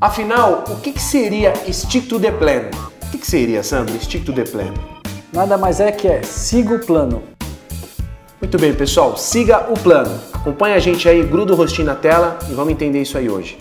Afinal, o que seria Stick to the Plan? O que seria, Sandro, Stick to the Plan? Nada mais é que siga o plano. Muito bem, pessoal, siga o plano. Acompanha a gente aí, gruda o rostinho na tela e vamos entender isso aí hoje.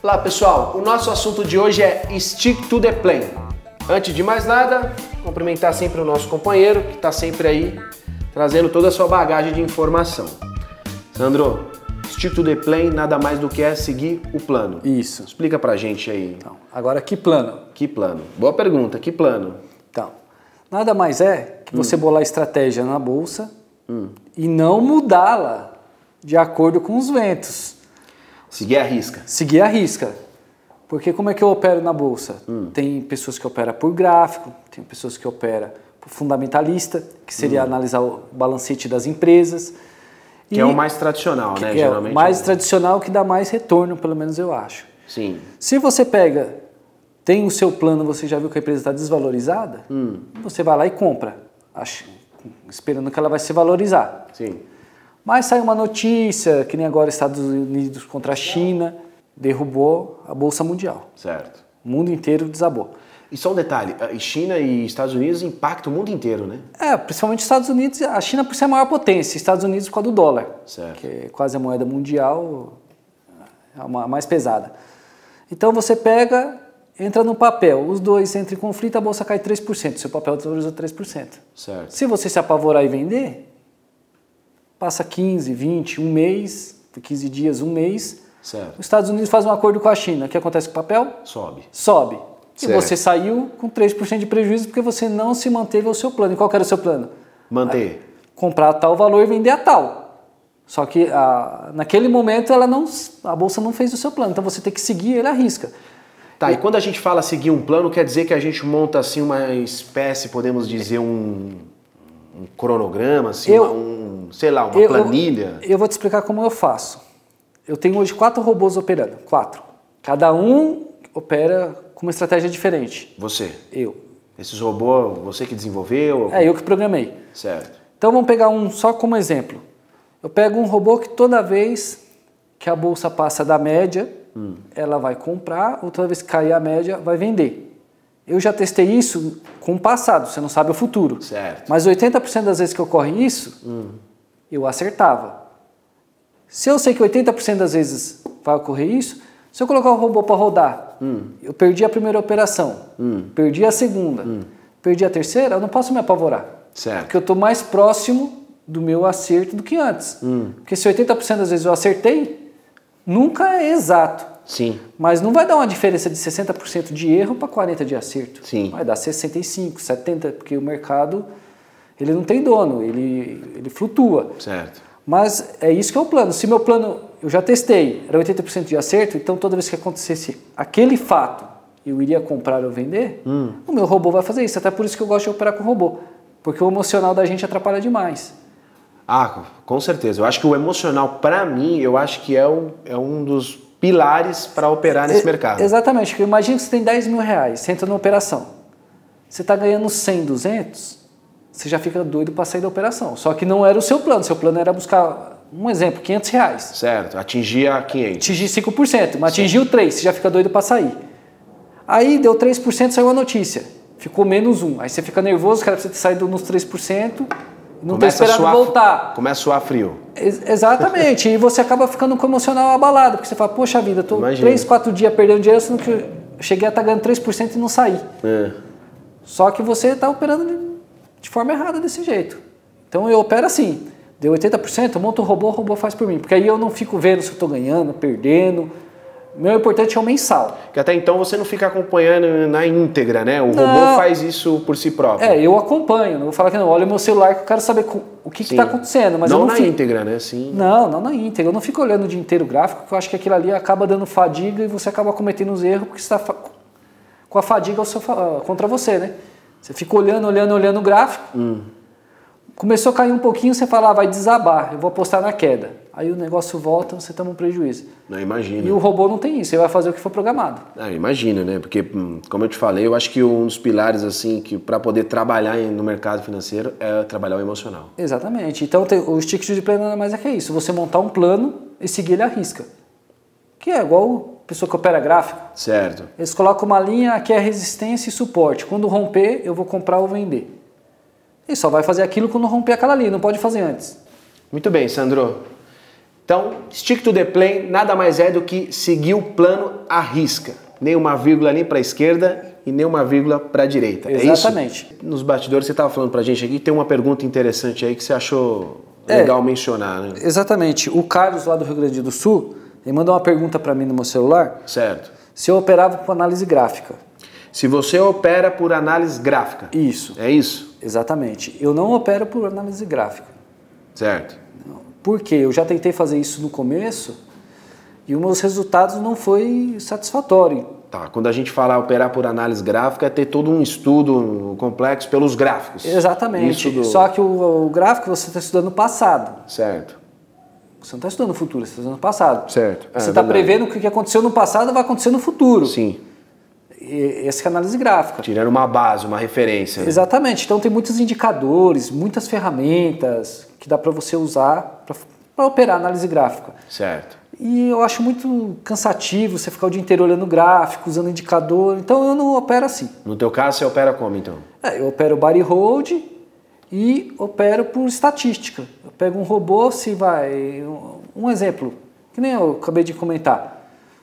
Olá pessoal, o nosso assunto de hoje é Stick to the Plan. Antes de mais nada, cumprimentar sempre o nosso companheiro que está sempre aí trazendo toda a sua bagagem de informação. Sandro, Stick to the Plan nada mais do que seguir o plano. Isso. Explica pra gente aí. Então, agora que plano? Que plano? Boa pergunta, que plano? Então, nada mais é que você bolar estratégia na bolsa e não mudá-la de acordo com os ventos. Seguir a risca. Seguir a risca. Porque como é que eu opero na bolsa? Tem pessoas que operam por gráfico, tem pessoas que operam por fundamentalista, que seria analisar o balancete das empresas. Que é o mais tradicional, né? Que geralmente é o mais tradicional, que dá mais retorno, pelo menos eu acho. Sim. Se você tem o seu plano, você já viu que a empresa está desvalorizada, você vai lá e compra, esperando que ela vai se valorizar. Sim. Mas sai uma notícia, que nem agora Estados Unidos contra a China, derrubou a Bolsa Mundial. Certo. O mundo inteiro desabou. E só um detalhe, China e Estados Unidos impactam o mundo inteiro, né? Principalmente Estados Unidos, a China por ser a maior potência, Estados Unidos por causa do dólar, certo. Que é quase a moeda mundial, a mais pesada. Então você entra no papel, os dois entram em conflito, a Bolsa cai 3%, seu papel desvaloriza 3%. Certo. Se você se apavorar e vender, passa 15, 20, um mês, 15 dias, um mês. Certo. Os Estados Unidos faz um acordo com a China. O que acontece com o papel? Sobe. Sobe. Certo. E você saiu com 3% de prejuízo porque você não se manteve ao seu plano. E qual que era o seu plano? Manter. Comprar a tal valor e vender a tal. Só que naquele momento a Bolsa não fez o seu plano. Então você tem que seguir ele à risca. Tá, e quando a gente fala seguir um plano, quer dizer que a gente monta assim uma espécie, podemos dizer, um cronograma, assim, sei lá, uma planilha? Eu vou te explicar como eu faço. Eu tenho hoje 4 robôs operando, 4. Cada um opera com uma estratégia diferente. Você? Eu. Esses robôs, você que desenvolveu? Eu que programei. Certo. Então vamos pegar um só como exemplo. Eu pego um robô que toda vez que a bolsa passa da média, ela vai comprar, ou toda vez que cair a média, vai vender. Eu já testei isso com o passado, você não sabe o futuro. Certo. Mas 80% das vezes que ocorre isso, eu acertava. Se eu sei que 80% das vezes vai ocorrer isso, se eu colocar o robô para rodar, eu perdi a primeira operação, perdi a segunda, perdi a terceira, eu não posso me apavorar. Certo. Porque eu estou mais próximo do meu acerto do que antes. Porque se 80% das vezes eu acertei, nunca é exato. Sim. Mas não vai dar uma diferença de 60% de erro para 40% de acerto. Sim. Vai dar 65%, 70%, porque o mercado ele não tem dono, ele flutua. Certo. Mas é isso que é o plano. Se meu plano, eu já testei, era 80% de acerto, então toda vez que acontecesse aquele fato, eu iria comprar ou vender, o meu robô vai fazer isso. Até por isso que eu gosto de operar com robô. Porque o emocional da gente atrapalha demais. Com certeza. Eu acho que o emocional, para mim, eu acho que é um dos pilares para operar nesse mercado. Exatamente. Porque imagina que você tem 10 mil reais, você entra na operação. Você está ganhando 100, 200, você já fica doido para sair da operação. Só que não era o seu plano. Seu plano era buscar, um exemplo, 500 reais. Certo. Atingir 500. Atingir 5%, mas atingiu 3%, você já fica doido para sair. Aí deu 3%, saiu a notícia. Ficou menos 1%. Aí você fica nervoso, cara, você ter saído nos 3%. Não está esperando voltar. Começa a suar frio. Exatamente. E você acaba ficando com o emocional abalado, porque você fala, poxa vida, estou 3, 4 dias perdendo dinheiro, sendo que eu cheguei a estar ganhando 3% e não saí. Só que você está operando de forma errada desse jeito. Então eu opero assim, deu 80%, eu monto o robô faz por mim. Porque aí eu não fico vendo se eu estou ganhando, perdendo. O meu importante é o mensal. Que até então você não fica acompanhando na íntegra, né? O robô faz isso por si próprio. Eu acompanho, não vou falar que não. Olha o meu celular que eu quero saber o que está acontecendo. Mas não eu na íntegra, né? Sim. Não na íntegra. Eu não fico olhando o dia inteiro o gráfico, porque eu acho que aquilo ali acaba dando fadiga e você acaba cometendo os erros porque você está com a fadiga contra você, né? Você fica olhando o gráfico. Começou a cair um pouquinho, você fala, vai desabar, eu vou apostar na queda. Aí o negócio volta, você toma um prejuízo. Não, imagina. E o robô não tem isso, ele vai fazer o que for programado. Imagina, né? Porque, como eu te falei, eu acho que um dos pilares, assim, que para poder trabalhar no mercado financeiro é trabalhar o emocional. Exatamente. Então, o stick to plano nada mais é que isso. Você montar um plano e seguir ele à risca. Que é igual a pessoa que opera gráfico. Certo. Eles colocam uma linha, aqui é resistência e suporte. Quando romper, eu vou comprar ou vender. E só vai fazer aquilo quando romper aquela linha, não pode fazer antes. Muito bem, Sandro. Então, stick to the plan nada mais é do que seguir o plano à risca. Nem uma vírgula nem para a esquerda e nem uma vírgula para a direita. Exatamente. É isso? Nos bastidores você estava falando para a gente aqui, tem uma pergunta interessante aí que você achou legal mencionar, né? Exatamente. O Carlos lá do Rio Grande do Sul, ele mandou uma pergunta para mim no meu celular. Certo. Se eu operava por análise gráfica. Se você opera por análise gráfica. Isso. É isso? Exatamente. Eu não opero por análise gráfica. Certo. Por quê? Eu já tentei fazer isso no começo e os meus resultados não foi satisfatório. Tá, quando a gente fala operar por análise gráfica é ter todo um estudo complexo pelos gráficos. Exatamente. Só que o gráfico você está estudando o passado. Certo. Você não está estudando o futuro, você está estudando o passado. Certo. Você está prevendo que o que aconteceu no passado vai acontecer no futuro. Sim. Essa é a análise gráfica. Tirando uma base, uma referência. Né? Exatamente. Então tem muitos indicadores, muitas ferramentas que dá para você usar para operar análise gráfica. Certo. E eu acho muito cansativo você ficar o dia inteiro olhando gráfico, usando indicador. Então eu não opero assim. No teu caso, você opera como então? Eu opero buy and hold e opero por estatística. Eu pego um robô, se vai... Um exemplo, que nem eu acabei de comentar.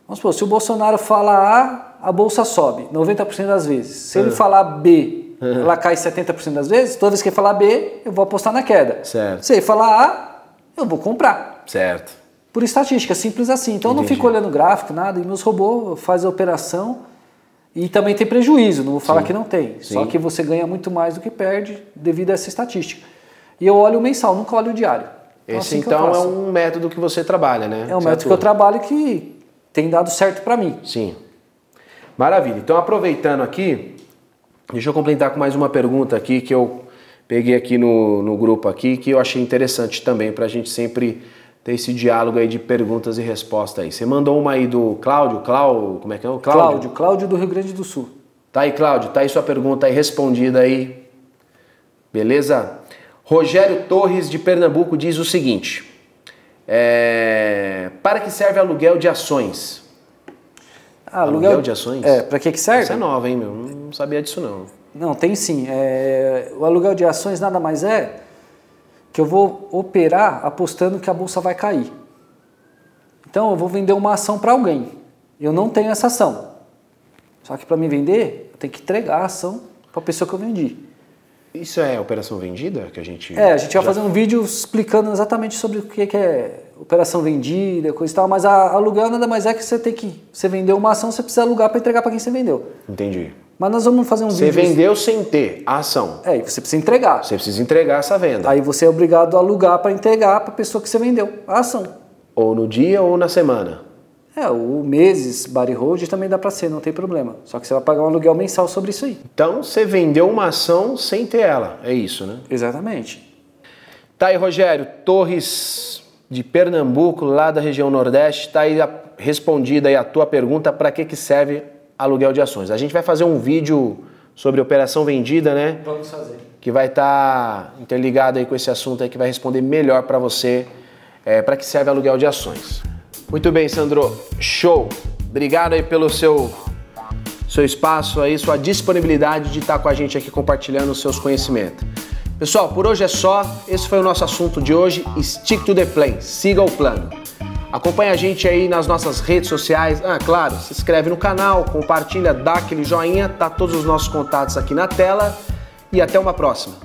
Vamos supor, se o Bolsonaro fala A, a bolsa sobe 90% das vezes. Se ele falar B, ela cai 70% das vezes. Toda vez que ele falar B, eu vou apostar na queda. Certo. Se ele falar A, eu vou comprar. Certo. Por estatística, simples assim. Então eu não fico olhando gráfico, nada, e meus robôs fazem a operação e também tem prejuízo, não vou falar que não tem. Sim. Só que você ganha muito mais do que perde devido a essa estatística. E eu olho o mensal, nunca olho o diário. Então, esse então é um método que você trabalha, né? É um método que eu trabalho que tem dado certo para mim. Sim. Maravilha. Então, aproveitando aqui, deixa eu complementar com mais uma pergunta aqui que eu peguei aqui no grupo aqui, que eu achei interessante também para a gente sempre ter esse diálogo aí de perguntas e respostas aí. Você mandou uma aí do Cláudio, como é que é o Cláudio? Cláudio do Rio Grande do Sul. Tá aí, Cláudio, tá aí sua pergunta aí respondida aí. Beleza? Rogério Torres de Pernambuco diz o seguinte: para que serve aluguel de ações? Aluguel de ações? Para que serve? Essa é nova, hein, meu? Não sabia disso não. Não, tem sim. O aluguel de ações nada mais é que eu vou operar apostando que a bolsa vai cair. Então eu vou vender uma ação para alguém. Eu não tenho essa ação. Só que para me vender, eu tenho que entregar a ação para a pessoa que eu vendi. Isso é operação vendida que a gente... a gente vai fazer um vídeo explicando exatamente sobre o que é operação vendida, coisa e tal, mas aluguel nada mais é que você vendeu uma ação, você precisa alugar para entregar para quem você vendeu. Entendi. Mas nós vamos fazer um vídeo... Você vendeu sem ter a ação. E você precisa entregar. Você precisa entregar essa venda. Aí você é obrigado a alugar para entregar para a pessoa que você vendeu a ação. Ou no dia ou na semana. O meses, buy and hold também dá para ser, não tem problema. Só que você vai pagar um aluguel mensal sobre isso aí. Então você vendeu uma ação sem ter ela, é isso, né? Exatamente. Tá aí, Rogério Torres de Pernambuco, lá da região Nordeste, tá aí respondida aí a tua pergunta, para que serve aluguel de ações. A gente vai fazer um vídeo sobre operação vendida, né? Vamos fazer. Que vai estar interligado aí com esse assunto aí, que vai responder melhor para você para que serve aluguel de ações. Muito bem, Sandro. Show! Obrigado aí pelo seu espaço aí, sua disponibilidade de estar com a gente aqui compartilhando os seus conhecimentos. Pessoal, por hoje é só. Esse foi o nosso assunto de hoje. Stick to the plan. Siga o plano. Acompanhe a gente aí nas nossas redes sociais. Claro, se inscreve no canal, compartilha, dá aquele joinha. Tá todos os nossos contatos aqui na tela. E até uma próxima.